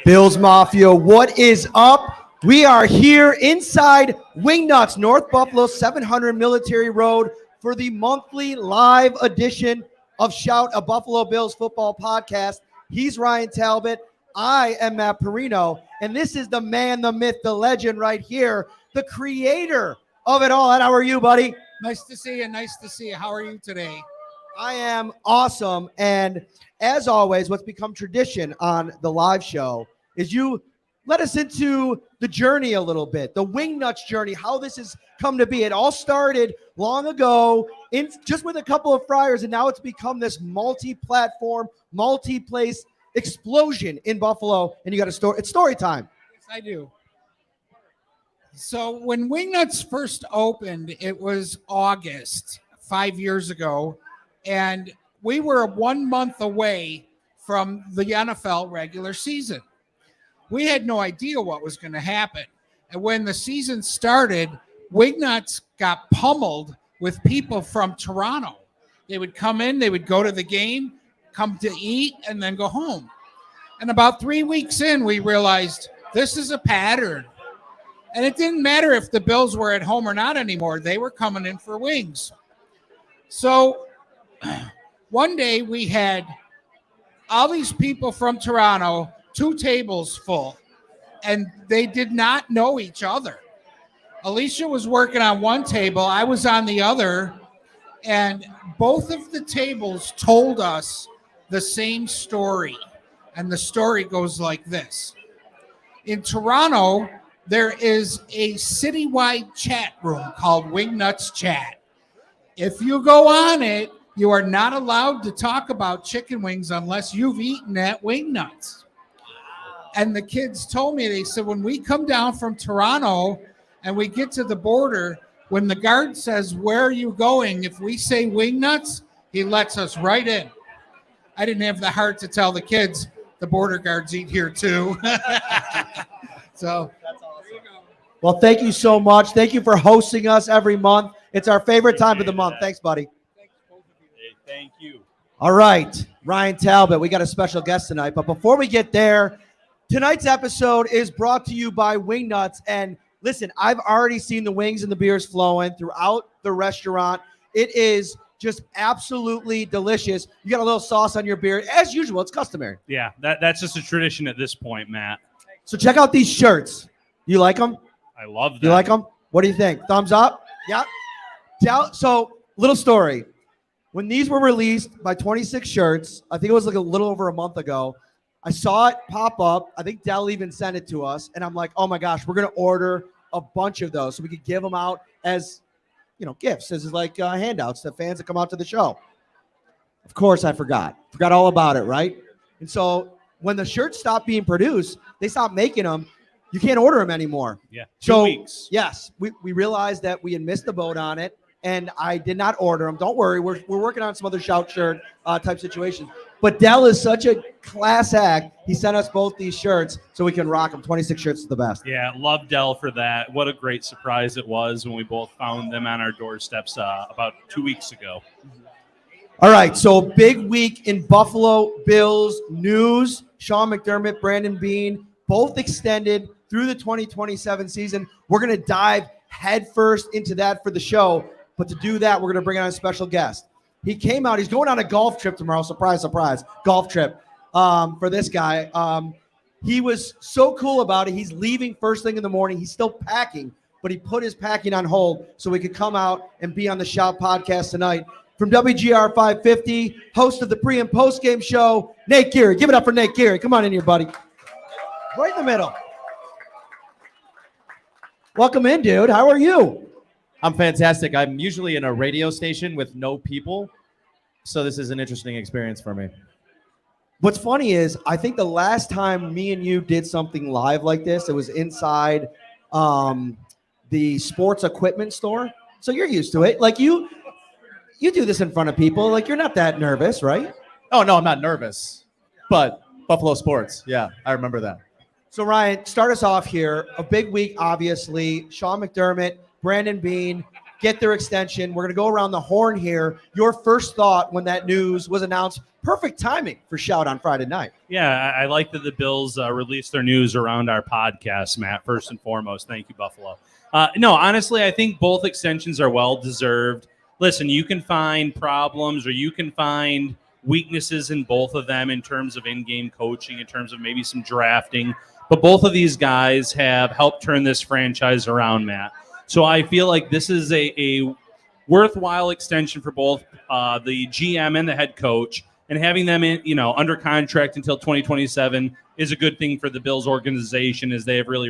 Bills Mafia, what is up? We are here inside Wingnutz, North Buffalo, 700 Military Road for the monthly live edition of Shout, a Buffalo Bills football podcast. He's Ryan Talbot. I am Matt Parrino, and this is the man, the myth, the legend right here, the creator of it all. And how are you, buddy? Nice to see you. Nice to see you. How are you today? I am awesome. And as always, what's become tradition on the live show is you let us into the journey a little bit, the Wingnutz journey, how this has come to be. It all started long ago just with a couple of fryers, and now it's become this multi-platform, multi-place explosion in Buffalo. And you got a story. It's story time. Yes, I do. So when Wingnutz first opened, it was August 5 years ago, and we were 1 month away from the NFL regular season. We had no idea what was going to happen. And when the season started, Wingnutz got pummeled with people from Toronto. They would come in, they would go to the game, come to eat, and then go home. And about 3 weeks in, we realized this is a pattern. And it didn't matter if the Bills were at home or not anymore. They were coming in for wings. So one day we had all these people from Toronto, 2 tables full, and they did not know each other. Alicia was working on one table, I was on the other, and both of the tables told us the same story. And the story goes like this. In Toronto, there is a citywide chat room called Wingnutz Chat. If you go on it, you are not allowed to talk about chicken wings unless you've eaten at Wingnutz. And the kids told me, they said, when we come down from Toronto and we get to the border, when the guard says, where are you going? If we say Wingnutz, he lets us right in. I didn't have the heart to tell the kids the border guards eat here too. So that's awesome. Well, thank you so much. Thank you for hosting us every month. It's our favorite time of the month. Thanks, buddy. Hey, thank you. All right, Ryan Talbot, we got a special guest tonight. But before we get there, tonight's episode is brought to you by Wingnutz. And listen, I've already seen the wings and the beers flowing throughout the restaurant. It is just absolutely delicious. You got a little sauce on your beer. As usual, it's customary. Yeah, that's just a tradition at this point, Matt. So check out these shirts. You like them? I love them. You like them? What do you think? Thumbs up? Yeah. So, little story. When these were released by 26 Shirts, I think it was like a little over a month ago, I saw it pop up. I think Dell even sent it to us. And I'm like, oh my gosh, we're going to order a bunch of those so we could give them out as, gifts, as like handouts to fans that come out to the show. Of course, I forgot all about it, right? And so when the shirts stopped being produced, they stopped making them. You can't order them anymore. Yeah, 2 weeks. Yes, we realized that we had missed the boat on it, and I did not order them. Don't worry, we're working on some other shout shirt type situations. But Dell is such a class act. He sent us both these shirts so we can rock them. 26 shirts is the best. Yeah, love Dell for that. What a great surprise it was when we both found them on our doorsteps about 2 weeks ago. All right, so big week in Buffalo Bills news. Sean McDermott, Brandon Beane, both extended through the 2027 season. We're going to dive headfirst into that for the show. But to do that, we're going to bring on a special guest. He came out. He's going on a golf trip tomorrow. Surprise, surprise. Golf trip for this guy. He was so cool about it. He's leaving first thing in the morning. He's still packing, but he put his packing on hold so he could come out and be on the Shout podcast tonight. From WGR 550, host of the pre- and post-game show, Nate Geary. Give it up for Nate Geary. Come on in here, buddy. Right in the middle. Welcome in, dude. How are you? I'm fantastic. I'm usually in a radio station with no people, so this is an interesting experience for me. What's funny is I think the last time me and you did something live like this, it was inside the sports equipment store. So you're used to it. Like you do this in front of people. Like you're not that nervous, right? Oh, no, I'm not nervous. But Buffalo sports. Yeah, I remember that. So, Ryan, start us off here. A big week, obviously. Sean McDermott, Brandon Beane, get their extension. We're going to go around the horn here. Your first thought when that news was announced perfect timing for Shout on Friday night. Yeah, I like that the Bills released their news around our podcast, Matt, first and foremost. Thank you, Buffalo. No, honestly, I think both extensions are well-deserved. Listen, you can find problems or you can find weaknesses in both of them in terms of in-game coaching, in terms of maybe some drafting. But both of these guys have helped turn this franchise around, Matt. So I feel like this is a worthwhile extension for both the GM and the head coach. And having them under contract until 2027 is a good thing for the Bills organization, as they have really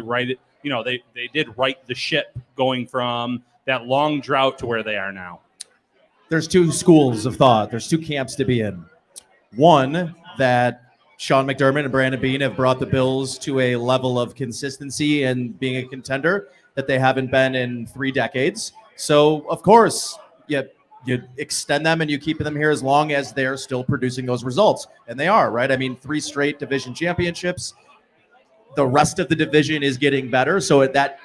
they did right the ship going from that long drought to where they are now. There's two schools of thought. There's two camps to be in. One, that Sean McDermott and Brandon Beane have brought the Bills to a level of consistency and being a contender that they haven't been in 3 decades. So, of course, you extend them and you keep them here as long as they're still producing those results. And they are, right? I mean, 3 straight division championships. The rest of the division is getting better. So that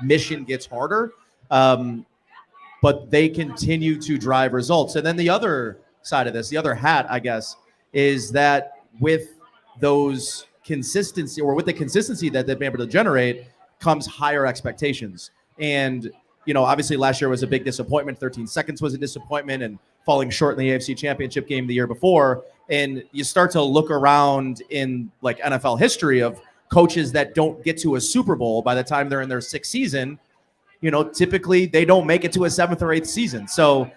mission gets harder. But they continue to drive results. And then the other side of this, the other hat, I guess, is that with those consistency, or with the consistency that they've been able to generate, comes higher expectations. And, obviously last year was a big disappointment. 13 seconds was a disappointment, and falling short in the AFC Championship game the year before. And you start to look around in like NFL history of coaches that don't get to a Super Bowl by the time they're in their 6th season. Typically they don't make it to a 7th or 8th season. So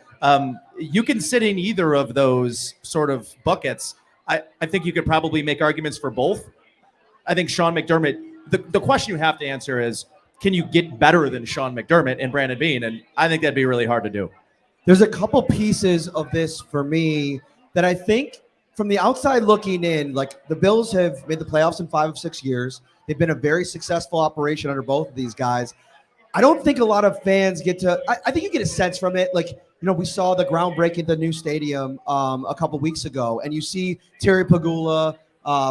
you can sit in either of those sort of buckets. I think you could probably make arguments for both. I think Sean McDermott, the question you have to answer is, can you get better than Sean McDermott and Brandon Beane? And I think that'd be really hard to do. There's a couple pieces of this for me that I think from the outside looking in, like the Bills have made the playoffs in 5 of 6 years. They've been a very successful operation under both of these guys. I don't think a lot of fans get to, I think you get a sense from it. Like, we saw the groundbreaking at the new stadium a couple weeks ago, and you see Terry Pagula,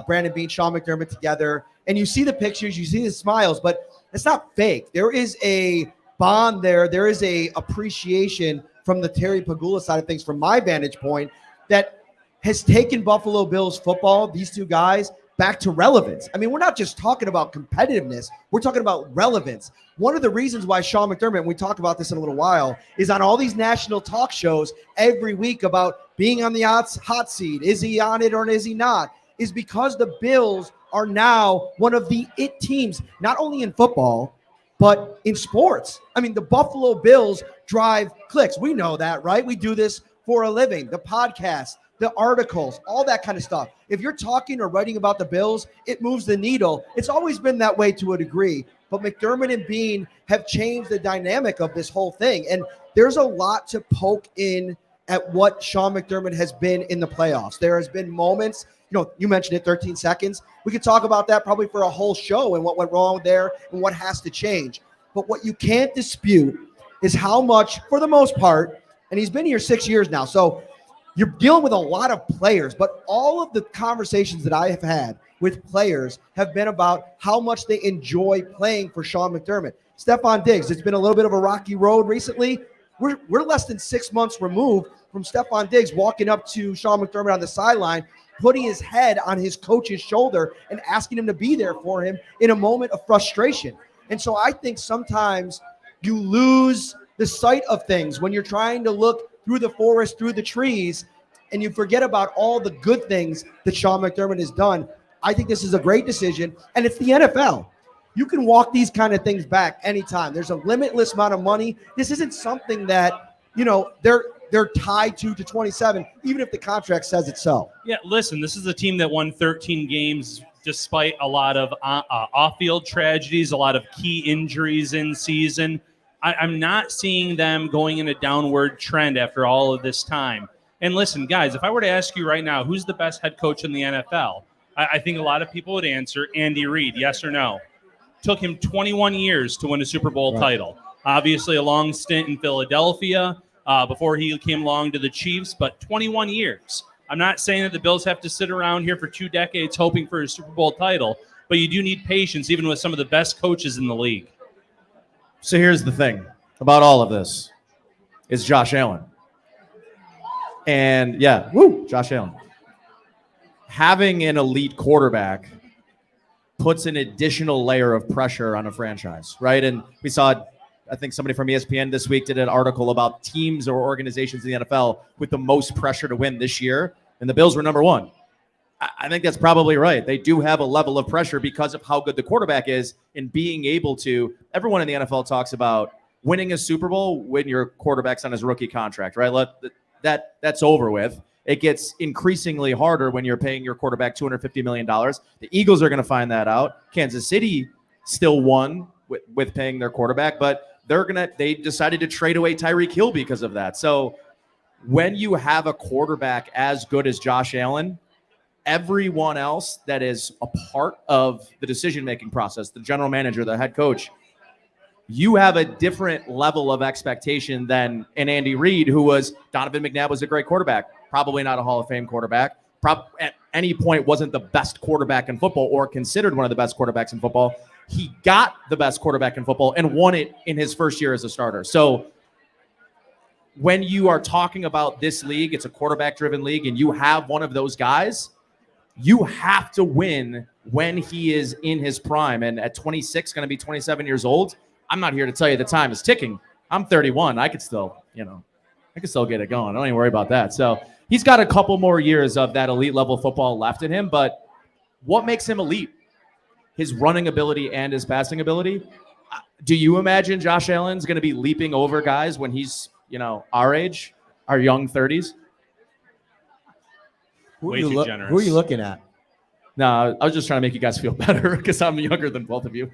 Brandon Beane, Sean McDermott together, and you see the pictures, you see the smiles, but it's not fake. There is a bond there. There is a appreciation from the Terry Pagula side of things, from my vantage point, that has taken Buffalo Bills football, these two guys, back to relevance. I mean, we're not just talking about competitiveness. We're talking about relevance. One of the reasons why Sean McDermott, and we talk about this in a little while, is on all these national talk shows every week about being on the hot seat. Is he on it or is he not? Is because the Bills are now one of the it teams, not only in football, but in sports. I mean, the Buffalo Bills drive clicks. We know that, right? We do this for a living. The podcast, the articles, all that kind of stuff. If you're talking or writing about the Bills, it moves the needle. It's always been that way to a degree. But McDermott and Beane have changed the dynamic of this whole thing. And there's a lot to poke in at what Sean McDermott has been in the playoffs. There has been moments, you mentioned it, 13 seconds. We could talk about that probably for a whole show and what went wrong there and what has to change. But what you can't dispute is how much, for the most part, and he's been here 6 years now, so you're dealing with a lot of players, but all of the conversations that I have had with players have been about how much they enjoy playing for Sean McDermott. Stephon Diggs, it's been a little bit of a rocky road recently. We're less than 6 months removed from Stephon Diggs walking up to Sean McDermott on the sideline, putting his head on his coach's shoulder and asking him to be there for him in a moment of frustration. And so I think sometimes you lose the sight of things when you're trying to look through the forest, through the trees, and you forget about all the good things that Sean McDermott has done. I think this is a great decision, and it's the NFL. You can walk these kind of things back anytime. There's a limitless amount of money. This isn't something that, they're tied to 27, even if the contract says it so. Yeah, listen, this is a team that won 13 games despite a lot of off-field tragedies, a lot of key injuries in season. I'm not seeing them going in a downward trend after all of this time. And listen, guys, if I were to ask you right now, who's the best head coach in the NFL? I think a lot of people would answer Andy Reid, yes or no. Took him 21 years to win a Super Bowl title. Obviously, a long stint in Philadelphia before he came along to the Chiefs, but 21 years. I'm not saying that the Bills have to sit around here for 2 decades hoping for a Super Bowl title, but you do need patience, even with some of the best coaches in the league. So here's the thing about all of this is Josh Allen. And Josh Allen. Having an elite quarterback puts an additional layer of pressure on a franchise, right? And we saw, I think somebody from ESPN this week did an article about teams or organizations in the NFL with the most pressure to win this year, and the Bills were number one. I think that's probably right. They do have a level of pressure because of how good the quarterback is and being able to, everyone in the NFL talks about winning a Super Bowl when your quarterback's on his rookie contract, right? That's over with. It gets increasingly harder when you're paying your quarterback $250 million. The Eagles are going to find that out. Kansas City still won with paying their quarterback, but they decided to trade away Tyreek Hill because of that. So when you have a quarterback as good as Josh Allen, everyone else that is a part of the decision-making process, the general manager, the head coach, you have a different level of expectation than an Andy Reid, who was Donovan McNabb was a great quarterback, probably not a Hall of Fame quarterback, at any point wasn't the best quarterback in football or considered one of the best quarterbacks in football. He got the best quarterback in football and won it in his first year as a starter. So when you are talking about this league, it's a quarterback-driven league, and you have one of those guys, you have to win when he is in his prime. And at 26, going to be 27 years old, I'm not here to tell you the time is ticking. I'm 31. I could still get it going. Don't even worry about that. So he's got a couple more years of that elite level football left in him. But what makes him elite? His running ability and his passing ability. Do you imagine Josh Allen's going to be leaping over guys when he's, our age, our young 30s? Who are you looking at? No, I was just trying to make you guys feel better because I'm younger than both of you.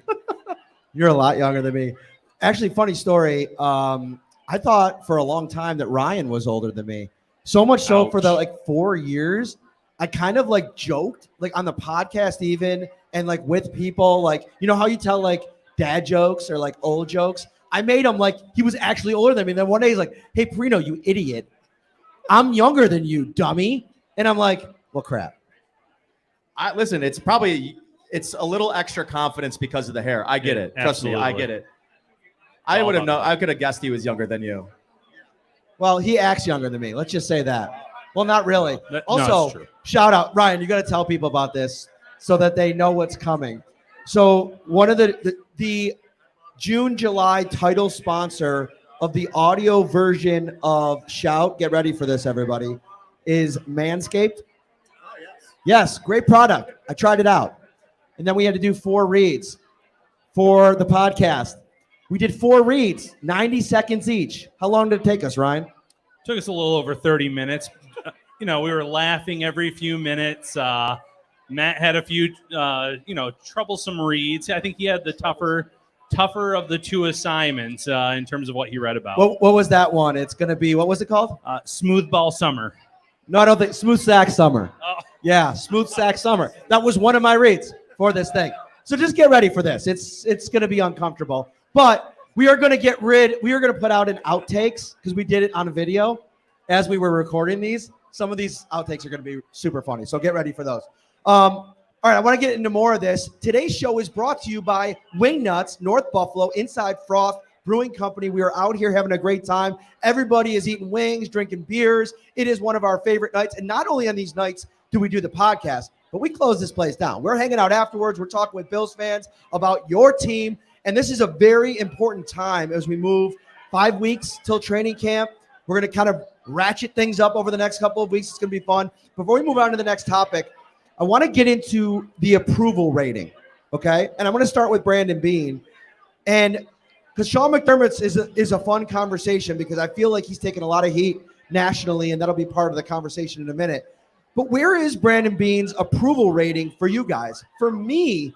You're a lot younger than me. Actually, funny story. I thought for a long time that Ryan was older than me. So much so for the 4 years, I kind of joked on the podcast even and with people how you tell dad jokes or old jokes. I made him he was actually older than me. And then one day he's like, "Hey, Parrino, you idiot. I'm younger than you, dummy." And I'm like, well, crap. Listen, it's a little extra confidence because of the hair. I get it. Trust me, I get it. I would have known. I could have guessed he was younger than you. Well, he acts younger than me. Let's just say that. Well, not really. Also, true. Shout out, Ryan. You got to tell people about this so that they know what's coming. So one of the June, July title sponsor of the audio version of Shout. Get ready for this, everybody. Is Manscaped. Oh, yes. Yes, great product. I tried it out. And then we had to do 4 reads for the podcast. We did 4 reads, 90 seconds each. How long did it take us, Ryan? Took us a little over 30 minutes. We were laughing every few minutes. Matt had a few, troublesome reads. I think he had the tougher of the 2 assignments in terms of what he read about. What was that one? It's going to be, what was it called? Smooth Ball Summer. No, I don't think Smooth Sack Summer. Oh. Yeah, Smooth Sack Summer. That was one of my reads for this thing. So just get ready for this. It's going to be uncomfortable. But we are going to put out an outtakes because we did it on a video as we were recording these. Some of these outtakes are going to be super funny. So get ready for those. All right, I want to get into more of this. Today's show is brought to you by Wingnutz, North Buffalo, Inside Froth Brewing Company. We are out here having a great time. Everybody is eating wings, drinking beers. It is one of our favorite nights. And not only on these nights do we do the podcast, but we close this place down. We're hanging out afterwards. We're talking with Bills fans about your team. And this is a very important time as we move 5 weeks till training camp. We're going to kind of ratchet things up over the next couple of weeks. It's going to be fun. Before we move on to the next topic, I want to get into the approval rating, okay? And I'm going to start with Brandon Beane. And because Sean McDermott's is a fun conversation because I feel like he's taking a lot of heat nationally, and that'll be part of the conversation in a minute. But where is Brandon Beane's approval rating for you guys? For me,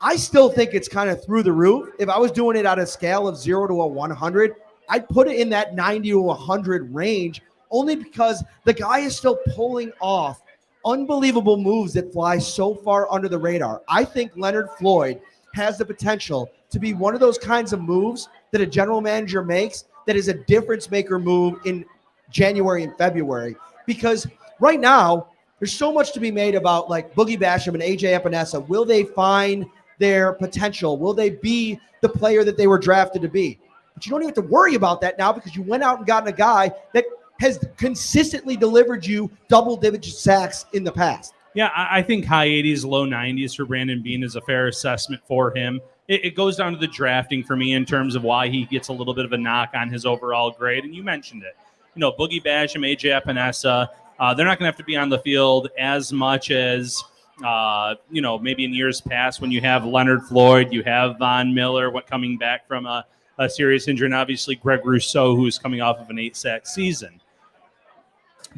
I still think it's kind of through the roof. If I was doing it at a scale of 0 to 100, I'd put it in that 90 to 100 range only because the guy is still pulling off unbelievable moves that fly so far under the radar. I think Leonard Floyd has the potential to be one of those kinds of moves that a general manager makes that is a difference maker move in January and February. Because right now, there's so much to be made about Boogie Basham and AJ Epinesa. Will they find their potential? Will they be the player that they were drafted to be? But you don't even have to worry about that now because you went out and gotten a guy that has consistently delivered you double-digit sacks in the past. Yeah, I think high 80s, low 90s for Brandon Beane is a fair assessment for him. It goes down to the drafting for me in terms of why he gets a little bit of a knock on his overall grade, and you mentioned it. Boogie Basham, AJ Epinesa, they're not going to have to be on the field as much as maybe in years past when you have Leonard Floyd, you have Von Miller, coming back from a serious injury, and obviously Greg Rousseau, who's coming off of an 8-sack season.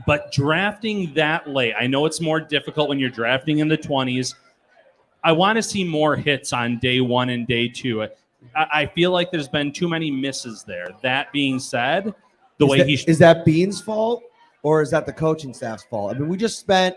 But drafting that late, I know it's more difficult when you're drafting in the 20s. I want to see more hits on day 1 and day 2. I feel like there's been too many misses there. That being said, is that Beane's fault or is that the coaching staff's fault? I mean, we just spent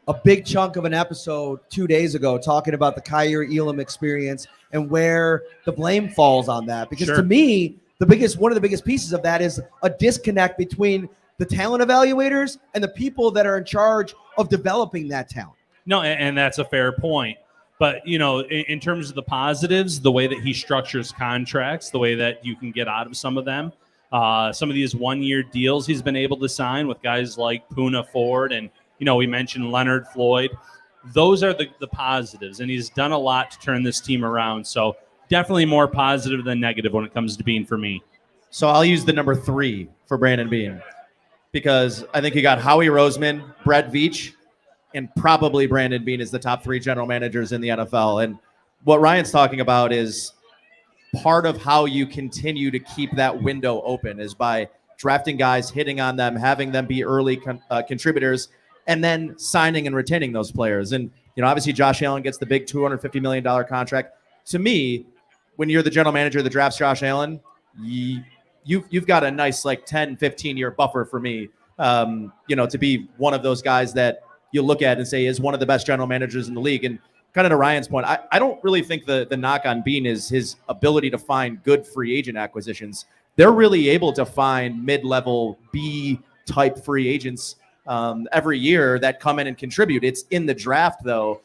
a big chunk of an episode 2 days ago talking about the Kaiir Elam experience and where the blame falls on that. Because to me, one of the biggest pieces of that is a disconnect between the talent evaluators and the people that are in charge of developing that talent. No, and that's a fair point. But, in terms of the positives, the way that he structures contracts, the way that you can get out of some of them, some of these one-year deals he's been able to sign with guys like Poona Ford and, we mentioned Leonard Floyd. Those are the positives, and he's done a lot to turn this team around. So definitely more positive than negative when it comes to Beane for me. So I'll use the number 3 for Brandon Beane because I think you got Howie Roseman, Brett Veach, and probably Brandon Beane is the top 3 general managers in the NFL. And what Ryan's talking about is part of how you continue to keep that window open is by drafting guys, hitting on them, having them be early contributors, and then signing and retaining those players. And, obviously Josh Allen gets the big $250 million contract. To me, when you're the general manager that drafts Josh Allen, you've got a nice 10, 15-year buffer for me, to be one of those guys that you look at and say is one of the best general managers in the league. And kind of to Ryan's point, I don't really think the knock on Beane is his ability to find good free agent acquisitions. They're really able to find mid-level B-type free agents every year that come in and contribute. It's in the draft, though.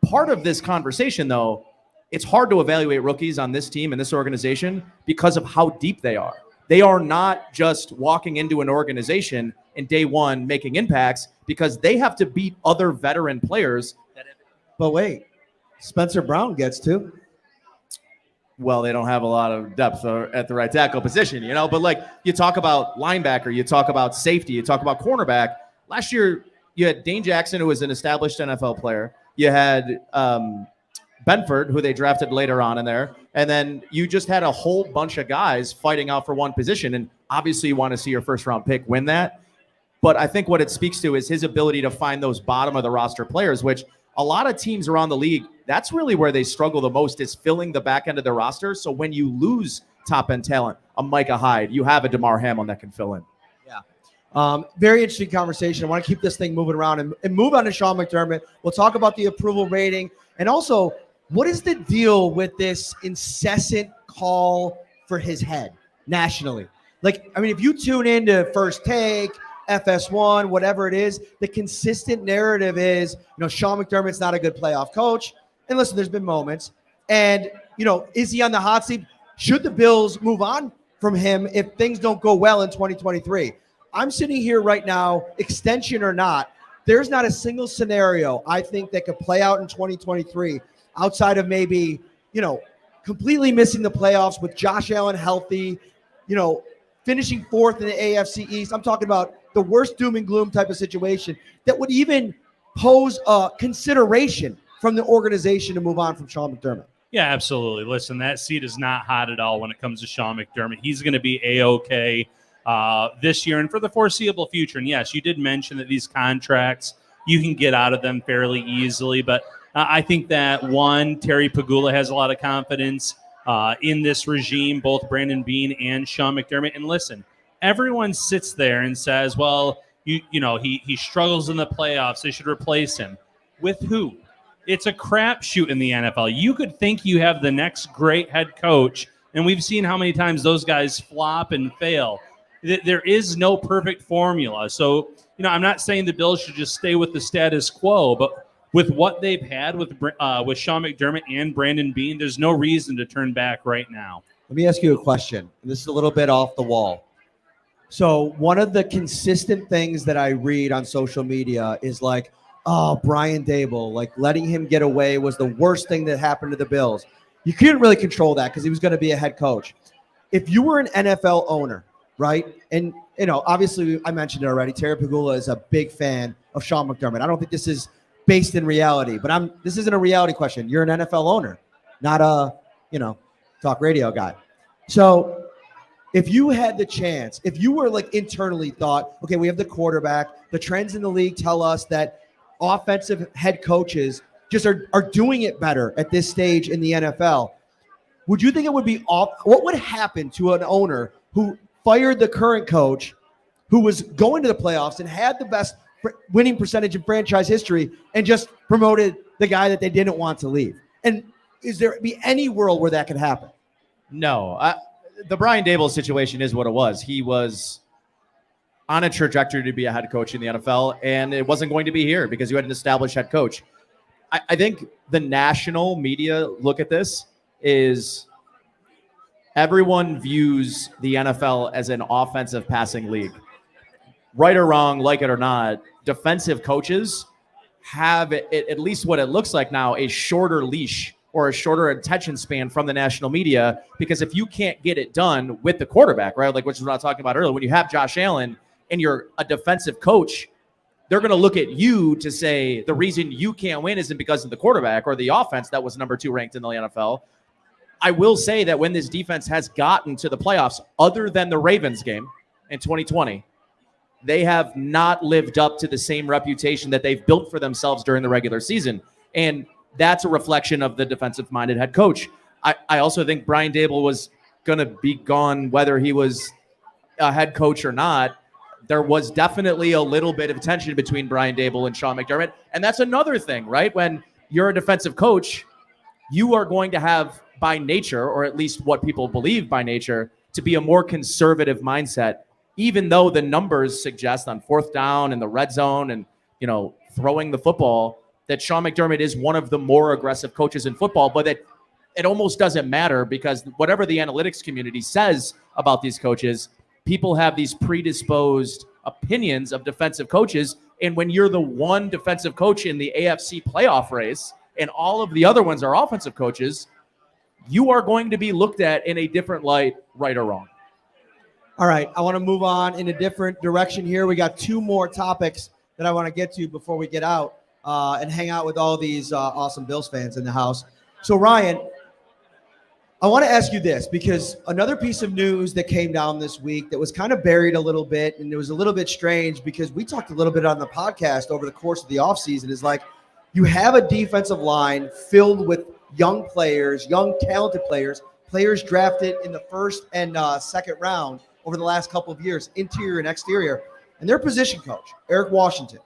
Part of this conversation, though, it's hard to evaluate rookies on this team and this organization because of how deep they are. They are not just walking into an organization in day one making impacts because they have to beat other veteran players. But wait, Spencer Brown gets to. Well, they don't have a lot of depth at the right tackle position, But you talk about linebacker, you talk about safety, you talk about cornerback. Last year, you had Dane Jackson, who was an established NFL player. You had Benford, who they drafted later on in there. And then you just had a whole bunch of guys fighting out for one position. And obviously you want to see your first-round pick win that. But I think what it speaks to is his ability to find those bottom-of-the-roster players, which a lot of teams around the league, that's really where they struggle the most is filling the back end of the roster. So when you lose top-end talent, a Micah Hyde, you have a DeMar Hamlin that can fill in. Yeah. Very interesting conversation. I want to keep this thing moving around and move on to Sean McDermott. We'll talk about the approval rating and also what is the deal with this incessant call for his head nationally? If you tune into First Take, FS1, whatever it is, the consistent narrative is, Sean McDermott's not a good playoff coach. And listen, there's been moments. And, is he on the hot seat? Should the Bills move on from him if things don't go well in 2023? I'm sitting here right now, extension or not, there's not a single scenario I think that could play out in 2023 outside of maybe, completely missing the playoffs with Josh Allen healthy, finishing 4th in the AFC East. I'm talking about the worst doom and gloom type of situation that would even pose a consideration from the organization to move on from Sean McDermott. Yeah, absolutely. Listen, that seat is not hot at all when it comes to Sean McDermott. He's going to be A-OK this year and for the foreseeable future. And yes, you did mention that these contracts, you can get out of them fairly easily. But I think that, one, Terry Pagula has a lot of confidence in this regime, both Brandon Beane and Sean McDermott. And listen, everyone sits there and says, well, he struggles in the playoffs. They should replace him. With who? It's a crapshoot in the NFL. You could think you have the next great head coach, and we've seen how many times those guys flop and fail. There is no perfect formula. So, I'm not saying the Bills should just stay with the status quo, but with what they've had with Sean McDermott and Brandon Beane, there's no reason to turn back right now. Let me ask you a question. This is a little bit off the wall. So one of the consistent things that I read on social media is like, oh, Brian Dable, like letting him get away was the worst thing that happened to the Bills. You couldn't really control that because he was going to be a head coach. If you were an NFL owner, right? And, obviously I mentioned it already. Terry Pagula is a big fan of Sean McDermott. I don't think this is based in reality, but this isn't a reality question. You're an NFL owner, not a, talk radio guy. So if you had the chance, if you were like internally thought, okay, we have the quarterback, the trends in the league tell us that offensive head coaches just are doing it better at this stage in the NFL. Would you think it would be off? What would happen to an owner who fired the current coach, who was going to the playoffs and had the best winning percentage in franchise history, and just promoted the guy that they didn't want to leave? And is there be any world where that could happen? No. The Brian Dable situation is what it was. He was on a trajectory to be a head coach in the NFL, and it wasn't going to be here because you had an established head coach. I think the national media look at this is everyone views the NFL as an offensive passing league. Right or wrong, like it or not, defensive coaches have, at least what it looks like now, a shorter leash or a shorter attention span from the national media, because if you can't get it done with the quarterback, right, like which is what I was talking about earlier, when you have Josh Allen and you're a defensive coach, they're going to look at you to say the reason you can't win isn't because of the quarterback or the offense that was number 2 ranked in the NFL. I will say that when this defense has gotten to the playoffs, other than the Ravens game in 2020, they have not lived up to the same reputation that they've built for themselves during the regular season. And that's a reflection of the defensive-minded head coach. I also think Brian Dable was going to be gone whether he was a head coach or not. There was definitely a little bit of tension between Brian Dable and Sean McDermott. And that's another thing, right? When you're a defensive coach, you are going to have, by nature, or at least what people believe by nature, to be a more conservative mindset, even though the numbers suggest on 4th down and the red zone and, throwing the football, that Sean McDermott is one of the more aggressive coaches in football, but that it almost doesn't matter because whatever the analytics community says about these coaches, people have these predisposed opinions of defensive coaches. And when you're the one defensive coach in the AFC playoff race and all of the other ones are offensive coaches, you are going to be looked at in a different light, right or wrong. All right, I want to move on in a different direction here. We got 2 more topics that I want to get to before we get out and hang out with all these awesome Bills fans in the house. So, Ryan, I want to ask you this, because another piece of news that came down this week that was kind of buried a little bit, and it was a little bit strange because we talked a little bit on the podcast over the course of the offseason, is like you have a defensive line filled with young players, young talented players drafted in the 1st and 2nd round over the last couple of years, interior and exterior. And their position coach, Eric Washington,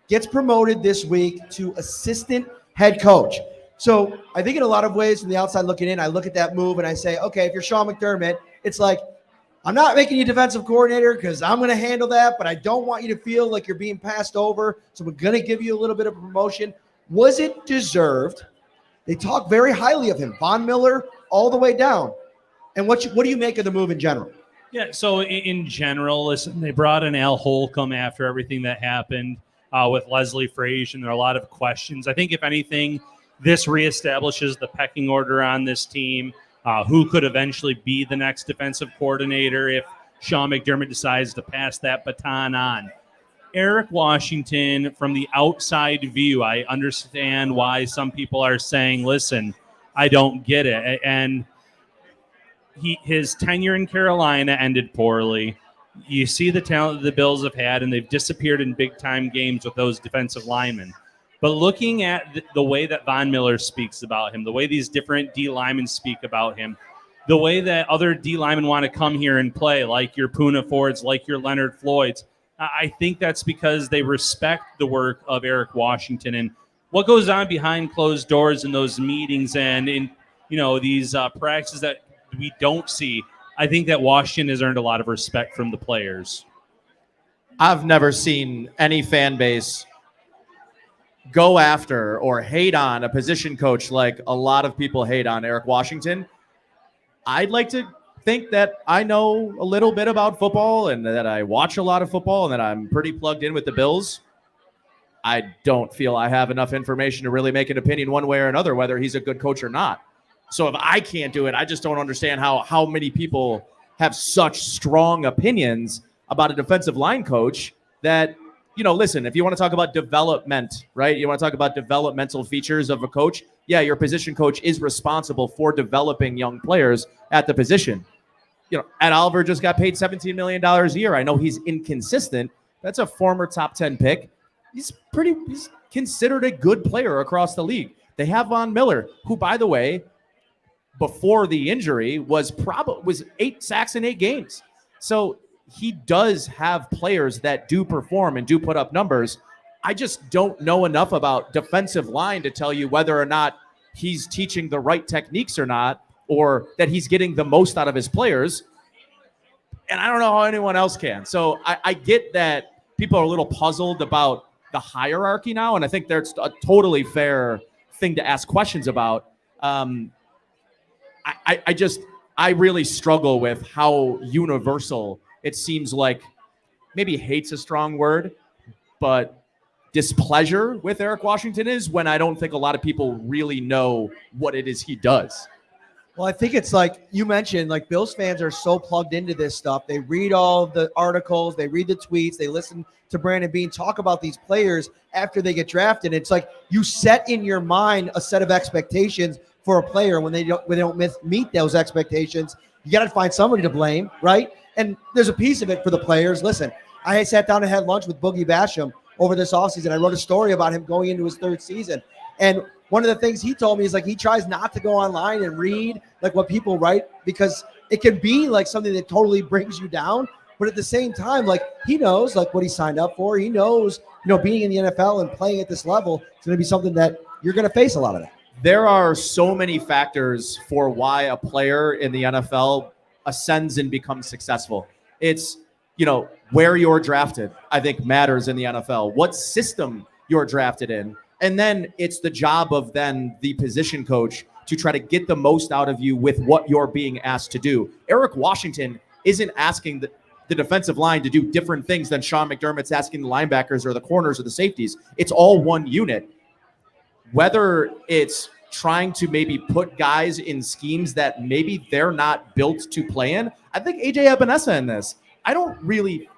gets promoted this week to assistant head coach. So I think in a lot of ways from the outside looking in, I look at that move and I say, okay, if you're Sean McDermott, it's like, I'm not making you defensive coordinator because I'm going to handle that, but I don't want you to feel like you're being passed over. So we're going to give you a little bit of a promotion. Was it deserved? They talk very highly of him, Von Miller all the way down. And what do you make of the move in general? Yeah, so in general, listen, they brought in Al Holcomb after everything that happened with Leslie Frazier, and there are a lot of questions. I think, if anything, this reestablishes the pecking order on this team. Who could eventually be the next defensive coordinator if Sean McDermott decides to pass that baton on? Eric Washington, from the outside view, I understand why some people are saying, listen, I don't get it. And his tenure in Carolina ended poorly. You see the talent that the Bills have had, and they've disappeared in big-time games with those defensive linemen. But looking at the way that Von Miller speaks about him, the way these different D linemen speak about him, the way that other D linemen want to come here and play, like your Poona Fords, like your Leonard Floyds, I think that's because they respect the work of Eric Washington and what goes on behind closed doors in those meetings and in these practices that we don't see. I think that Washington has earned a lot of respect from the players. I've never seen any fan base go after or hate on a position coach like a lot of people hate on Eric Washington. I'd like to think that I know a little bit about football and that I watch a lot of football and that I'm pretty plugged in with the Bills, I don't feel I have enough information to really make an opinion one way or another whether he's a good coach or not. So if I can't do it, I just don't understand how many people have such strong opinions about a defensive line coach that, listen, if you want to talk about development, right? You want to talk about developmental features of a coach. Yeah, your position coach is responsible for developing young players at the position. Ed Oliver just got paid $17 million a year. I know he's inconsistent. That's a former top 10 pick. He's considered a good player across the league. They have Von Miller, who, by the way, before the injury was 8 sacks in 8 games. So he does have players that do perform and do put up numbers. I just don't know enough about defensive line to tell you whether or not he's teaching the right techniques or not, or that he's getting the most out of his players. And I don't know how anyone else can. So I get that people are a little puzzled about the hierarchy now, and I think that's a totally fair thing to ask questions about. I really struggle with how universal it seems like, maybe hate's a strong word, but displeasure with Eric Washington is, when I don't think a lot of people really know what it is he does. Well, I think it's like you mentioned, like Bills fans are so plugged into this stuff. They read all the articles, they read the tweets, they listen to Brandon Beane talk about these players after they get drafted. It's like you set in your mind a set of expectations for a player. When they don't meet those expectations, you got to find somebody to blame, right? And there's a piece of it for the players. Listen, I sat down and had lunch with Boogie Basham over this offseason. I wrote a story about him going into his 3rd season. And one of the things he told me is like he tries not to go online and read like what people write, because it can be like something that totally brings you down. But at the same time, like he knows like what he signed up for. He knows, being in the NFL and playing at this level, it's going to be something that you're going to face a lot of that. There are so many factors for why a player in the NFL ascends and becomes successful. It's, where you're drafted, I think matters in the NFL. What system you're drafted in. And then it's the job of then the position coach to try to get the most out of you with what you're being asked to do. Eric Washington isn't asking the defensive line to do different things than Sean McDermott's asking the linebackers or the corners or the safeties. It's all one unit. Whether it's trying to maybe put guys in schemes that maybe they're not built to play in. I think AJ Epinesa in this, I don't really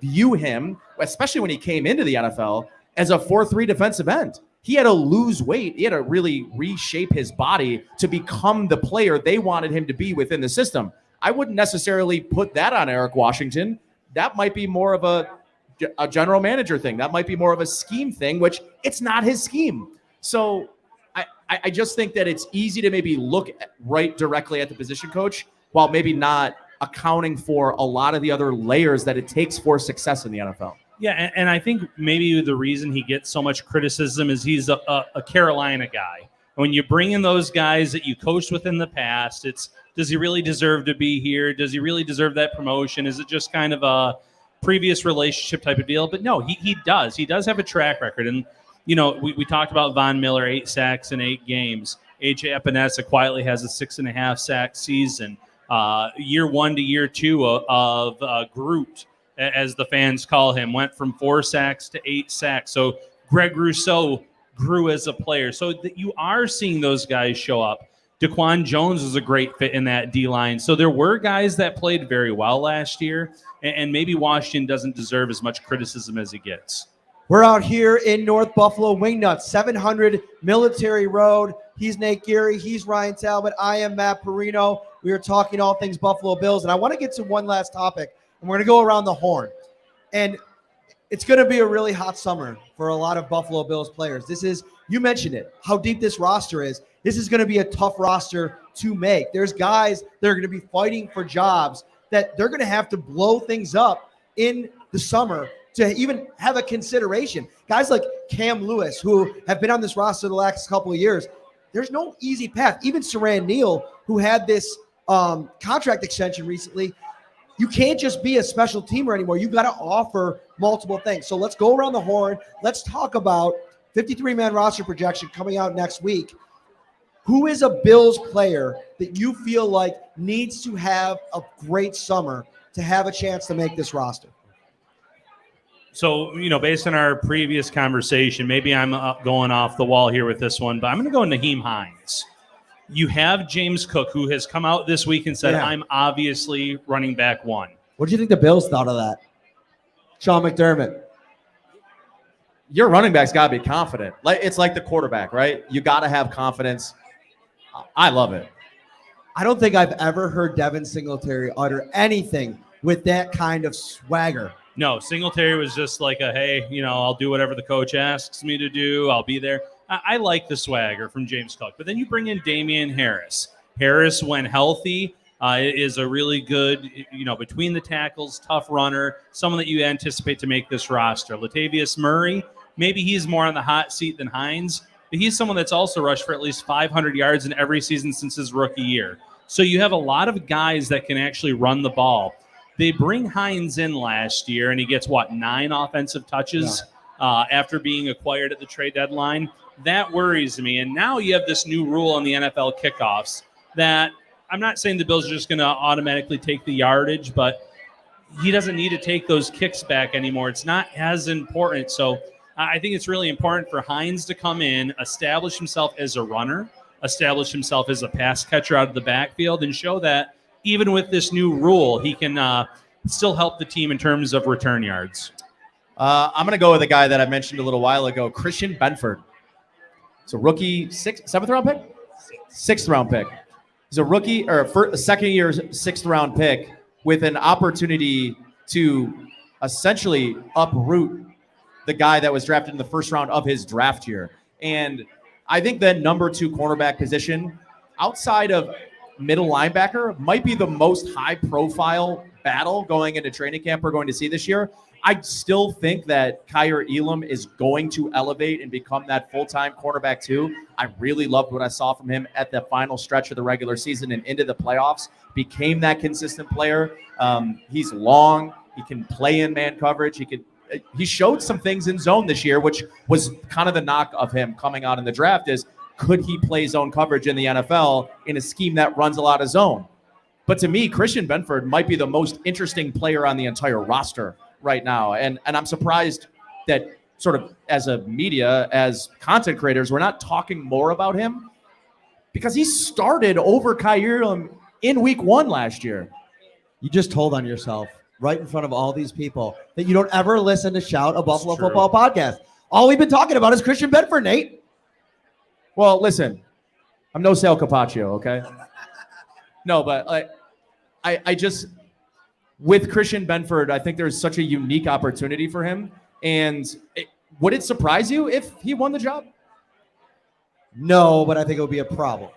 view him, especially when he came into the NFL, as a 4-3 defensive end. He had to lose weight. He had to really reshape his body to become the player they wanted him to be within the system. I wouldn't necessarily put that on Eric Washington. That might be more of a general manager thing. That might be more of a scheme thing, which it's not his scheme. So I just think that it's easy to maybe look right directly at the position coach while maybe not accounting for a lot of the other layers that it takes for success in the NFL. Yeah, and I think maybe the reason he gets so much criticism is he's a Carolina guy. When you bring in those guys that you coached with in the past, it's, does he really deserve to be here? Does he really deserve that promotion? Is it just kind of a previous relationship type of deal? But no, he does. He does have a track record. And, we talked about Von Miller, 8 sacks in 8 games. AJ Epinesa quietly has a 6.5 sack season. Year 1 to year 2 of Groot, as the fans call him, went from 4 sacks to 8 sacks. So Greg Rousseau grew as a player. So that you are seeing those guys show up. Daquan Jones was a great fit in that D-line. So there were guys that played very well last year, and maybe Washington doesn't deserve as much criticism as he gets. We're out here in North Buffalo, Wingnutz, 700 Military Road. He's Nate Geary. He's Ryan Talbot. I am Matt Parrino. We are talking all things Buffalo Bills, and I want to get to one last topic, and we're going to go around the horn. And it's going to be a really hot summer for a lot of Buffalo Bills players. This is, you mentioned it, how deep this roster is. This is going to be a tough roster to make. There's guys that are going to be fighting for jobs that they're going to have to blow things up in the summer to even have a consideration. Guys like Cam Lewis, who have been on this roster the last couple of years, there's no easy path. Even Saran Neal, who had this contract extension recently, you can't just be a special teamer anymore. You've got to offer multiple things. So let's go around the horn. Let's talk about 53-man roster projection coming out next week. who is a Bills player that you feel like needs to have a great summer to have a chance to make this roster? So, based on our previous conversation, maybe I'm going off the wall here with this one, but I'm going to go Nyheim Hines. You have James Cook, who has come out this week and said, I'm obviously running back one. What do you think the Bills thought of that? Sean McDermott. Your running back's got to be confident. It's like the quarterback, right? You got to have confidence. I love it. I don't think I've ever heard Devin Singletary utter anything with that kind of swagger. No, Singletary was just like hey, I'll do whatever the coach asks me to do. I'll be there. I like the swagger from James Cook. But then you bring in Damian Harris. Harris, when healthy, is a really good, between the tackles, tough runner, someone that you anticipate to make this roster. Latavius Murray, maybe he's more on the hot seat than Hines, but he's someone that's also rushed for at least 500 yards in every season since his rookie year. So you have a lot of guys that can actually run the ball. They bring Hines in last year, and he gets, 9 offensive touches after being acquired at the trade deadline. That worries me. And now you have this new rule on the NFL kickoffs that I'm not saying the Bills are just going to automatically take the yardage, but he doesn't need to take those kicks back anymore. It's not as important. So I think it's really important for Hines to come in, establish himself as a runner, establish himself as a pass catcher out of the backfield, and show that even with this new rule, he can still help the team in terms of return yards. I'm going to go with a guy that I mentioned a little while ago, Christian Benford. It's a rookie, 7th round pick? 6th round pick. He's a rookie or a second-year 6th round pick with an opportunity to essentially uproot the guy that was drafted in the 1st round of his draft year. And I think that number 2 cornerback position, outside of middle linebacker, might be the most high-profile battle going into training camp we're going to see this year. I still think that Kyer Elam is going to elevate and become that full-time cornerback too. I really loved what I saw from him at the final stretch of the regular season and into the playoffs. Became that consistent player. He's long. He can play in man coverage. He showed some things in zone this year, which was kind of the knock of him coming out in the draft is, could he play zone coverage in the NFL in a scheme that runs a lot of zone? But to me, Christian Benford might be the most interesting player on the entire roster right now. And I'm surprised that sort of as a media, as content creators, we're not talking more about him because he started over Kyer in week 1 last year. You just told on yourself right in front of all these people that you don't ever listen to Shout, a Buffalo football podcast. All we've been talking about is Christian Benford, Nate. Well, listen, I'm no Sal Capaccio, okay? No, but I just, with Christian Benford, I think there's such a unique opportunity for him. And would it surprise you if he won the job? No, but I think it would be a problem.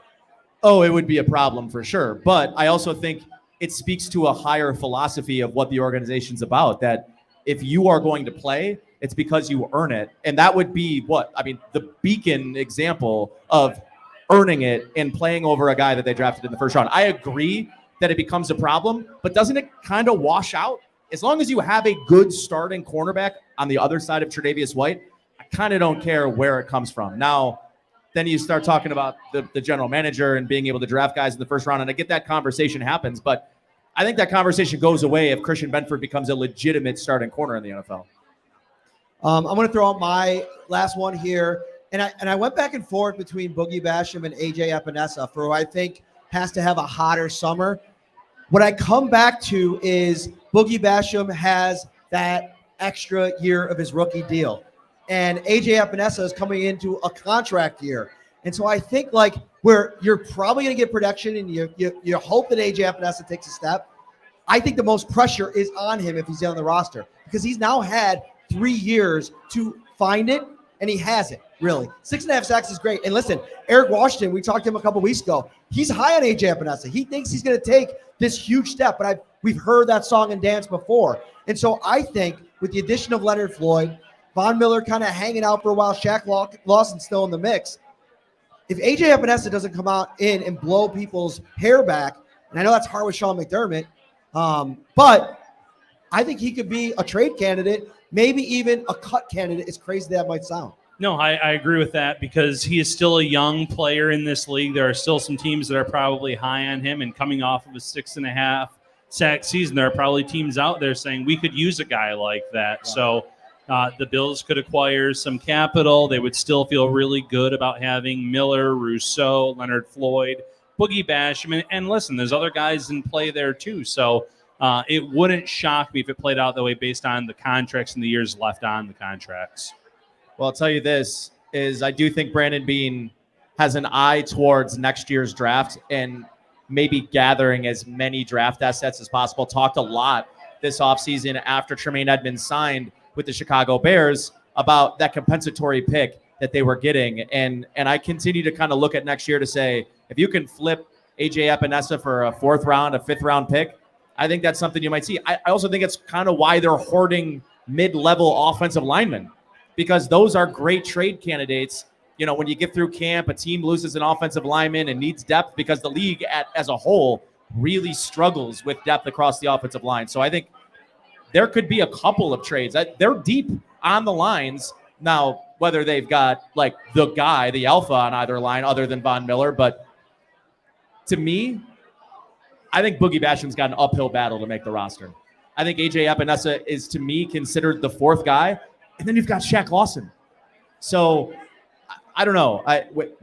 Oh, it would be a problem for sure. But I also think it speaks to a higher philosophy of what the organization's about, that if you are going to play, it's because you earn it. And that would be the beacon example of earning it and playing over a guy that they drafted in the 1st round. I agree that it becomes a problem, but doesn't it kind of wash out? As long as you have a good starting cornerback on the other side of Tre'Davious White, I kind of don't care where it comes from. Now, then you start talking about the general manager and being able to draft guys in the 1st round, and I get that conversation happens, but I think that conversation goes away if Christian Benford becomes a legitimate starting corner in the NFL. I'm going to throw out my last one here, and I went back and forth between Boogie Basham and AJ Epinesa for who I think has to have a hotter summer. What I come back to is Boogie Basham has that extra year of his rookie deal, and AJ Epinesa is coming into a contract year. And so I think where you're probably going to get production and you hope that AJ Epinesa takes a step, I think the most pressure is on him if he's on the roster because he's now had 3 years to find it, and he has it, really. 6.5 sacks is great. And listen, Eric Washington, we talked to him a couple weeks ago. He's high on AJ Epinesa. He thinks he's going to take this huge step, but we've heard that song and dance before. And so I think with the addition of Leonard Floyd, Von Miller kind of hanging out for a while, Shaq Lawson still in the mix, if AJ Epinesa doesn't come out in and blow people's hair back, and I know that's hard with Sean McDermott, but I think he could be a trade candidate, maybe even a cut candidate, as crazy that might sound. No, I agree with that because he is still a young player in this league. There are still some teams that are probably high on him, and coming off of a 6.5 sack season, there are probably teams out there saying we could use a guy like that. Yeah. So the Bills could acquire some capital. They would still feel really good about having Miller, Rousseau, Leonard Floyd, Boogie Basham, and listen, there's other guys in play there too. So it wouldn't shock me if it played out that way based on the contracts and the years left on the contracts. Well, I'll tell you this, is I do think Brandon Beane has an eye towards next year's draft and maybe gathering as many draft assets as possible. Talked a lot this offseason after Tremaine Edmonds signed with the Chicago Bears about that compensatory pick that they were getting. And I continue to kind of look at next year to say, if you can flip A.J. Epinesa for a 4th round, a 5th round pick, I think that's something you might see. I also think it's kind of why they're hoarding mid-level offensive linemen, because those are great trade candidates. You know, when you get through camp, a team loses an offensive lineman and needs depth because the league as a whole really struggles with depth across the offensive line. So I think there could be a couple of trades. They're deep on the lines. Now, whether they've got like the guy, the alpha on either line other than Von Miller, but to me, I think Boogie Basham's got an uphill battle to make the roster. I think A.J. Epinesa is, to me, considered the 4th guy. And then you've got Shaq Lawson. So I don't know.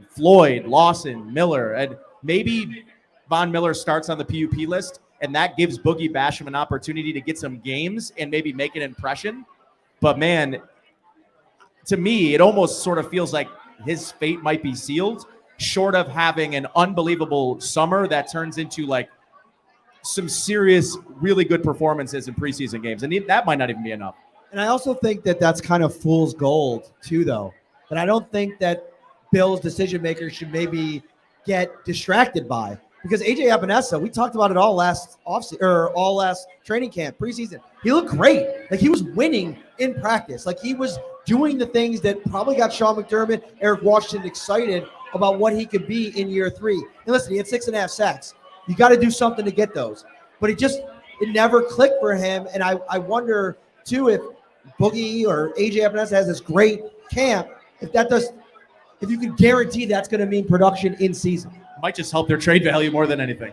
Floyd, Lawson, Miller, and maybe Von Miller starts on the PUP list, and that gives Boogie Basham an opportunity to get some games and maybe make an impression. But man, to me, it almost sort of feels like his fate might be sealed, short of having an unbelievable summer that turns into like some serious, really good performances in preseason games. And that might not even be enough. And I also think that that's kind of fool's gold too, though. That I don't think that Bills decision makers should maybe get distracted by, because A.J. Epinesa, we talked about it all last all last training camp, preseason. He looked great. Like he was winning in practice. Like he was doing the things that probably got Sean McDermott, Eric Washington excited about what he could be in year 3. And listen, he had 6.5 sacks. You got to do something to get those. But it never clicked for him. And I wonder too if Boogie or A.J. Epinesa has this great camp, if you can guarantee that's going to mean production in season. Might just help their trade value more than anything.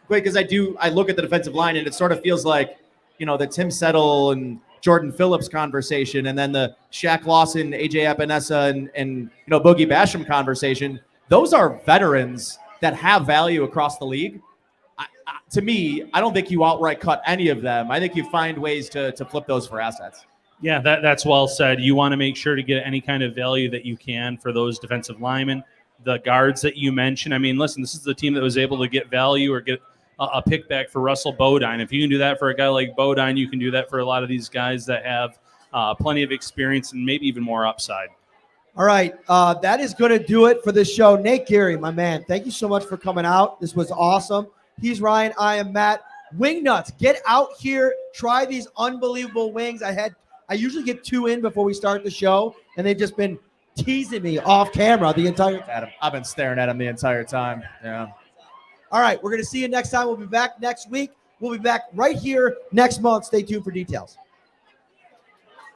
Because I look at the defensive line and it sort of feels like, you know, the Tim Settle and Jordan Phillips conversation, and then the Shaq Lawson, A.J. Epinesa, and you know, Boogie Basham conversation. Those are veterans that have value across the league. To me, I don't think you outright cut any of them. I think you find ways to flip those for assets. Yeah, that's well said. You want to make sure to get any kind of value that you can for those defensive linemen, the guards that you mentioned. I mean, listen, this is the team that was able to get value or get a pick back for Russell Bodine. If you can do that for a guy like Bodine, you can do that for a lot of these guys that have plenty of experience and maybe even more upside. All right, that is going to do it for this show. Nate Geary, my man, thank you so much for coming out. This was awesome. He's Ryan. I am Matt. Wingnutz, get out here. Try these unbelievable wings. I usually get 2 in before we start the show, and they've just been teasing me off camera the entire time. I've been staring at him the entire time. Yeah. All right, we're going to see you next time. We'll be back next week. We'll be back right here next month. Stay tuned for details.